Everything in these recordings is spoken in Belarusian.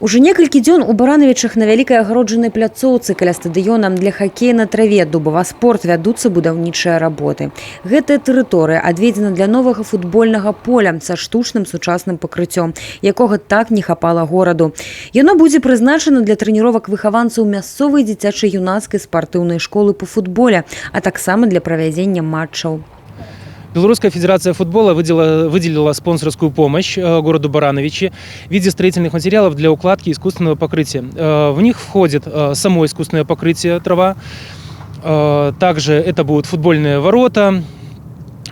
Уже некалькі дзён у Барановичах на вялікай агароджанай пляцоўцы каля стадыёна для хакея на траве «Дубава-спорт» вядуцца будаўнічыя работы. Гэтая тэрыторыя адведзена для новага футбольнага поля са штучным сучасным пакрыццём, якога так не хапала гораду. Яно будзе прызначана для трэніровак выхаванцаў мясцовай дзіцяча-юнацкай спартыўнай школы по футболе, а таксама для правядзення матчаў. Белорусская федерация футбола выделила спонсорскую помощь городу Барановичи в виде строительных материалов для укладки искусственного покрытия. В них входит само искусственное покрытие трава, также это будут футбольные ворота,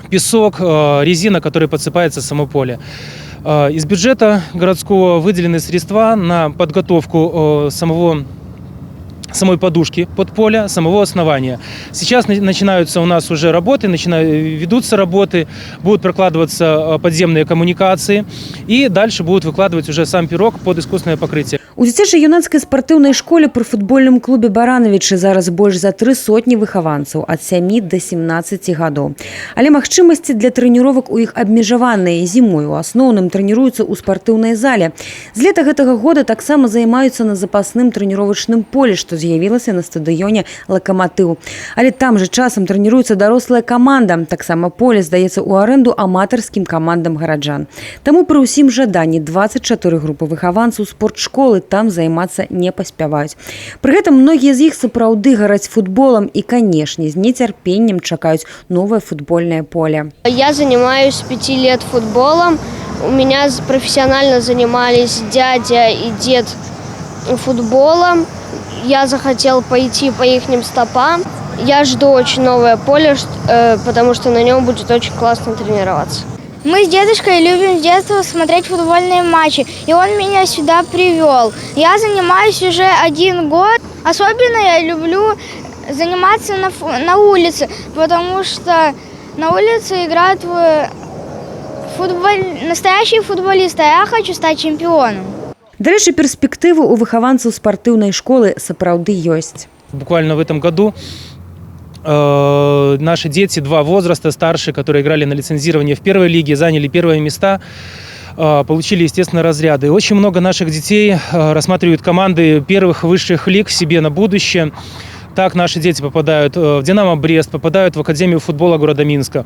песок, резина, которая подсыпается в само поле. Из бюджета городского выделены средства на подготовку самой подушки под поле, самого основания. Сейчас начинаются у нас уже работы, ведутся работы, будут прокладываться подземные коммуникации и дальше будут выкладывать уже сам пирог под искусственное покрытие. У дзіцяча-юнацкай спартыўнай школе пры футбольным клубе Барановичы зараз больш за 300 выхаванцаў ад 7 до 17 гадоў. Але магчымасці для трэніровак у іх абмежаваныя. Зімой у асноўным трэніруюцца ў спартыўнай зале. З лета гэтага года таксама займаюцца на запасным трэніровачным поле, што з'явілася на стадыёне «Лакаматыў». Але там жа часам трэніруецца дарослая каманда. Таксама поле здаецца ў арэнду аматарскім камандам гараджан. Таму пры ўсім жаданні 24 групы выхаванцаў спортшколы там займацца не паспяваюць. Пры гэтым многія з іх сапраўды гараць футболам и, конечно, з нецярпеннем чакаюць новое футбольное поле. Я занимаюсь с 5 лет футболом. У меня профессионально занимались дядя и дед футболом. Я захотел пойти по их стопам. Я жду очень новое поле, потому что на нем будет очень классно тренироваться. Мы с дедушкой любим с детства смотреть футбольные матчи, и он меня сюда привел. Я занимаюсь уже 1 год. Особенно я люблю заниматься на улице, потому что на улице играют настоящие футболисты, а я хочу стать чемпионом. Дарэчы, перспектывы у выхаванцаў спартыўнай школы сапраўды ёсць. Буквально в этом году наши дети, 2 возраста старшие, которые играли на лицензировании в первой лиге, заняли первые места, получили, естественно, разряды. Очень много наших детей рассматривают команды первых высших лиг себе на будущее. Так наши дети попадают в «Динамо Брест», попадают в Академию футбола города Минска.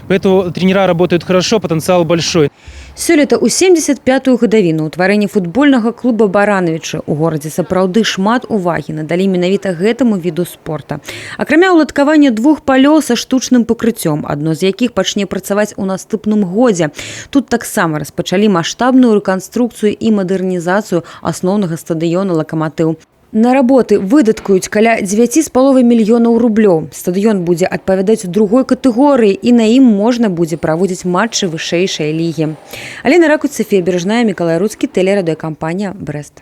Поэтому тренера работают хорошо, потенциал большой. Сёлета ў 75-ю гадавіну ўтварэння футбольнага клуба Барановичы у горадзе сапраўды шмат увагі надалі менавіта гэтаму віду спорта. Акрамя ўладкавання 2 палёў са штучным пакрыццём, адно з якіх пачне працаваць у наступным годзе. Тут таксама распачалі маштабную рэканструкцыю і мадэрнізацыю асноўнага стадыёна «Лакаматыў». На работы выдаткуюць каля 9,5 мільёнаў рублёў. Стадыён будзе адпавядаць другой катэгорыі і на ім можна будзе праводзіць матчы вышэйшай лігі. Алена Ракуць, Софія Бережная, Миколай Руцкі, тэлерадыёкампанія «Брест».